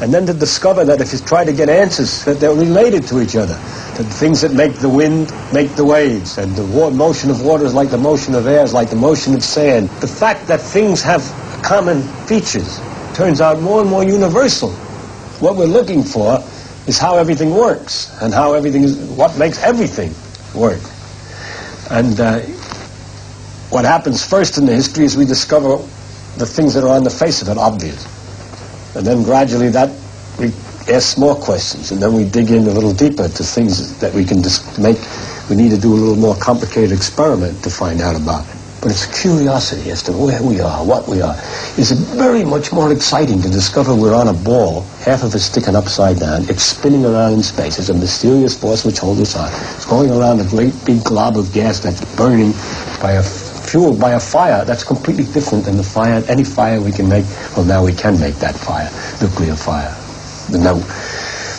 And then to discover that if you try to get answers, that they're related to each other. That the things that make the wind make the waves, and the motion of water is like the motion of air, is like the motion of sand. The fact that things have common features turns out more and more universal. What we're looking for is how everything works, and how everything is, what makes everything work. And what happens first in the history is we discover the things that are on the face of it obvious. And then gradually that we ask more questions, and then we dig in a little deeper to things that we can just make. We need to do a little more complicated experiment to find out about it. But it's curiosity as to where we are, what we are. It's very much more exciting to discover we're on a ball, half of it sticking upside down. It's spinning around in space. There's a mysterious force which holds us on. It's going around a great big glob of gas that's burning fueled by a fire that's completely different than the fire, any fire we can make. Well, now we can make that fire, nuclear fire. No.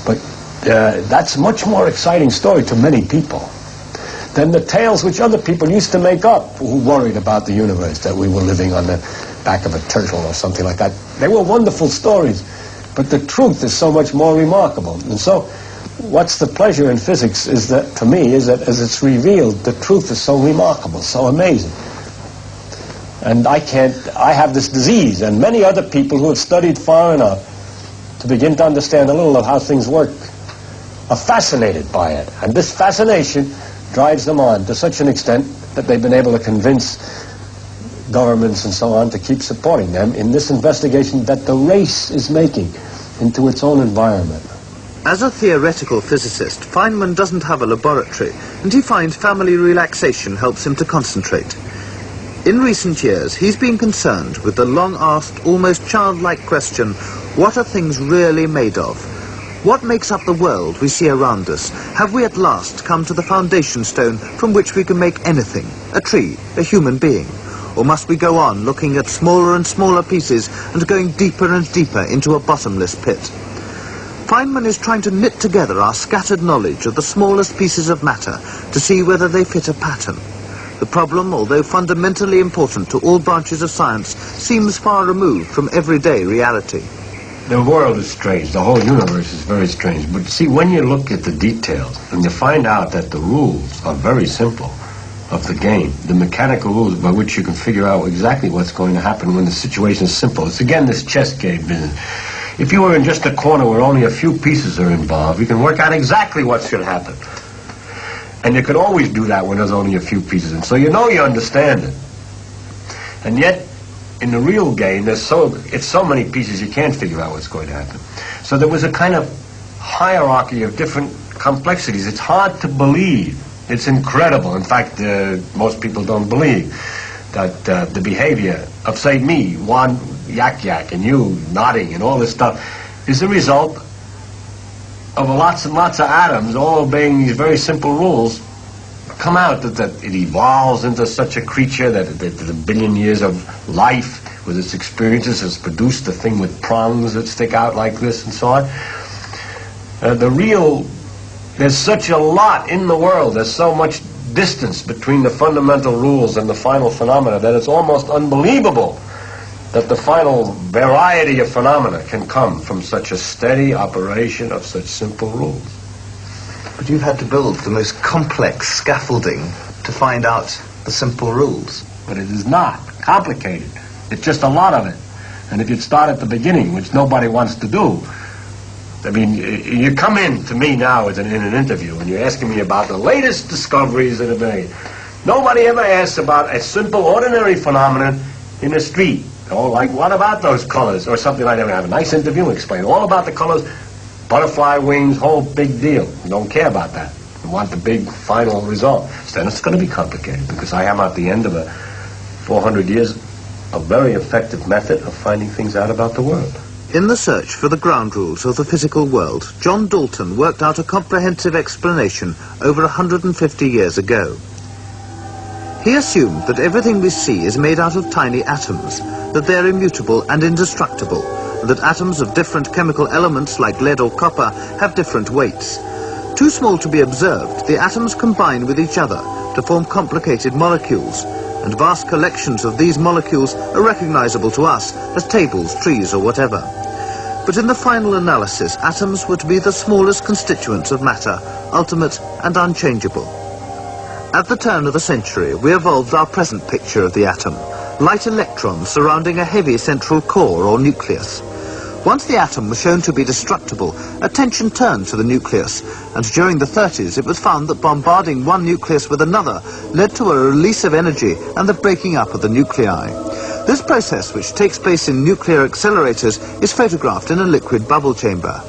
But that's a much more exciting story to many people than the tales which other people used to make up who worried about the universe, that we were living on the back of a turtle or something like that. They were wonderful stories, but the truth is so much more remarkable. And so what's the pleasure in physics is that, to me, is that as it's revealed, the truth is so remarkable, so amazing. And I have this disease, and many other people who have studied far enough to begin to understand a little of how things work are fascinated by it. And this fascination drives them on to such an extent that they've been able to convince governments and so on to keep supporting them in this investigation that the race is making into its own environment. As a theoretical physicist, Feyinman doesn't have a laboratory, and he finds family relaxation helps him to concentrate. In recent years, he's been concerned with the long-asked, almost childlike question, what are things really made of? What makes up the world we see around us? Have we at last come to the foundation stone from which we can make anything? A tree, a human being? Or must we go on looking at smaller and smaller pieces and going deeper and deeper into a bottomless pit? Feyinman is trying to knit together our scattered knowledge of the smallest pieces of matter to see whether they fit a pattern. The problem, although fundamentally important to all branches of science, seems far removed from everyday reality. The world is strange. The whole universe is very strange. But see, when you look at the details and you find out that the rules are very simple of the game, the mechanical rules by which you can figure out exactly what's going to happen when the situation is simple. It's again this chess game business. If you were in just a corner where only a few pieces are involved, you can work out exactly what should happen. And you can always do that when there's only a few pieces. And so you know you understand it. And yet, in the real game, it's so many pieces you can't figure out what's going to happen. So there was a kind of hierarchy of different complexities. It's hard to believe. It's incredible. In fact, most people don't believe that the behavior of, say, me, one yak, and you nodding and all this stuff is the result of lots and lots of atoms all obeying these very simple rules come out that it evolves into such a creature that the billion years of life with its experiences has produced the thing with prongs that stick out like this and so on. There's such a lot in the world, there's so much distance between the fundamental rules and the final phenomena that it's almost unbelievable that the final variety of phenomena can come from such a steady operation of such simple rules. But you've had to build the most complex scaffolding to find out the simple rules. But it is not complicated. It's just a lot of it. And if you start at the beginning, which nobody wants to do, I mean, you come in to me now in an interview and you're asking me about the latest discoveries that have been made. Nobody ever asks about a simple, ordinary phenomenon in the street. Oh, like, what about those colors? Or something like that. We have a nice interview and explain all about the colors, butterfly wings, whole big deal. We don't care about that. We want the big final result. So then it's going to be complicated because I am at the end of 400 years a very effective method of finding things out about the world. In the search for the ground rules of the physical world, John Dalton worked out a comprehensive explanation over 150 years ago. He assumed that everything we see is made out of tiny atoms, that they're immutable and indestructible, and that atoms of different chemical elements like lead or copper have different weights. Too small to be observed, the atoms combine with each other to form complicated molecules, and vast collections of these molecules are recognizable to us as tables, trees or whatever. But in the final analysis, atoms were to be the smallest constituents of matter, ultimate and unchangeable. At the turn of the century, we evolved our present picture of the atom, light electrons surrounding a heavy central core or nucleus. Once the atom was shown to be destructible, attention turned to the nucleus, and during the 30s it was found that bombarding one nucleus with another led to a release of energy and the breaking up of the nuclei. This process, which takes place in nuclear accelerators, is photographed in a liquid bubble chamber.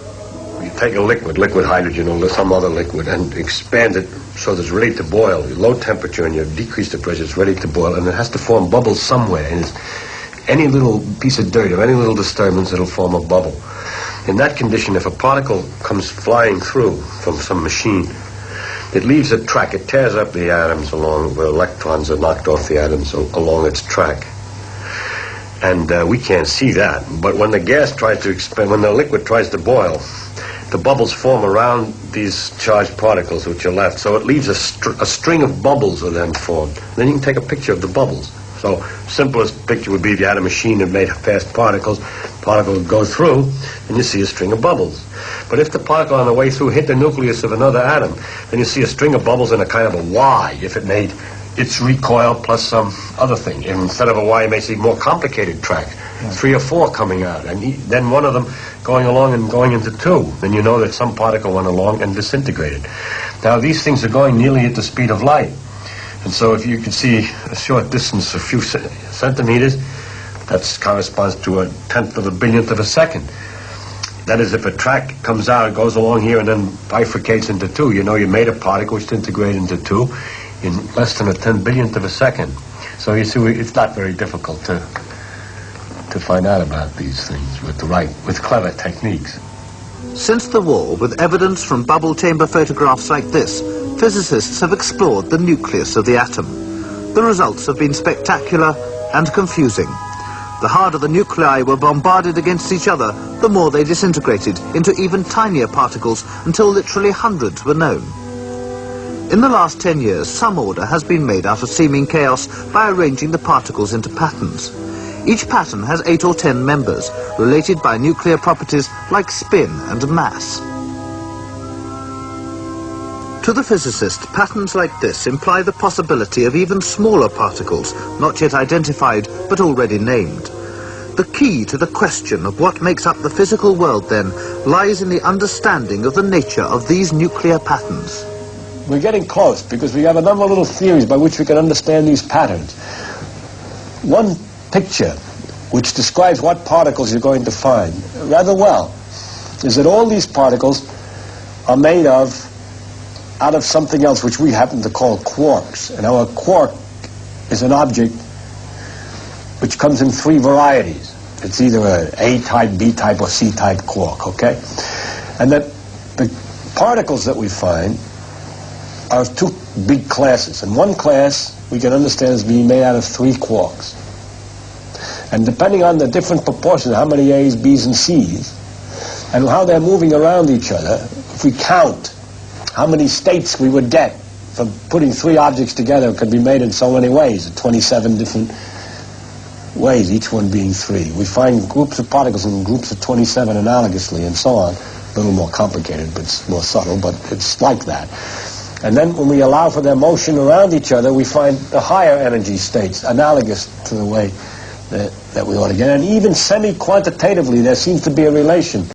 You take a liquid hydrogen or some other liquid, and expand it so that it's ready to boil. Low temperature, and you decrease the pressure, it's ready to boil, and it has to form bubbles somewhere. And any little piece of dirt or any little disturbance, it'll form a bubble. In that condition, if a particle comes flying through from some machine, it leaves a track. It tears up the atoms along where electrons are knocked off the atoms along its track. And we can't see that. But when the gas tries to expand, when the liquid tries to boil, the bubbles form around these charged particles which are left. So it leaves a string of bubbles are then formed. Then you can take a picture of the bubbles. So simplest picture would be if you had a machine that made fast particles. Particle would go through, and you see a string of bubbles. But if the particle on the way through hit the nucleus of another atom, then you see a string of bubbles and a kind of a Y if it made its recoil plus some other thing. And instead of a Y, you may see more complicated tracks, 3 or 4 coming out, and then one of them going along and going into 2. Then you know that some particle went along and disintegrated. Now these things are going nearly at the speed of light. And so if you can see a short distance, a few centimeters, that corresponds to 1/10 of a billionth of a second. That is, if a track comes out, it goes along here and then bifurcates into 2. You know you made a particle which integrated into 2 in less than a 10 billionth of a second. So you see, it's not very difficult to find out about these things with clever techniques. Since the war, with evidence from bubble chamber photographs like this, physicists have explored the nucleus of the atom. The results have been spectacular and confusing. The harder the nuclei were bombarded against each other, the more they disintegrated into even tinier particles until literally hundreds were known. In the last 10 years, some order has been made out of seeming chaos by arranging the particles into patterns. Each pattern has 8 or 10 members, related by nuclear properties like spin and mass. To the physicist, patterns like this imply the possibility of even smaller particles, not yet identified but already named. The key to the question of what makes up the physical world, then, lies in the understanding of the nature of these nuclear patterns. We're getting close because we have a number of little theories by which we can understand these patterns. One picture which describes what particles you're going to find rather well is that all these particles are made out of something else which we happen to call quarks. And our quark is an object which comes in 3 varieties. It's either an A-type, B-type, or C-type quark, okay? And that the particles that we find are 2 big classes. And one class we can understand as being made out of 3 quarks. And depending on the different proportions, how many A's, B's, and C's, and how they're moving around each other, if we count how many states we would get from putting 3 objects together, it could be made in so many ways, 27 different ways, each one being 3. We find groups of particles in groups of 27 analogously, and so on. A little more complicated, but it's more subtle, but it's like that. And then when we allow for their motion around each other, we find the higher energy states analogous to the way that we ought to get. And even semi-quantitatively, there seems to be a relation.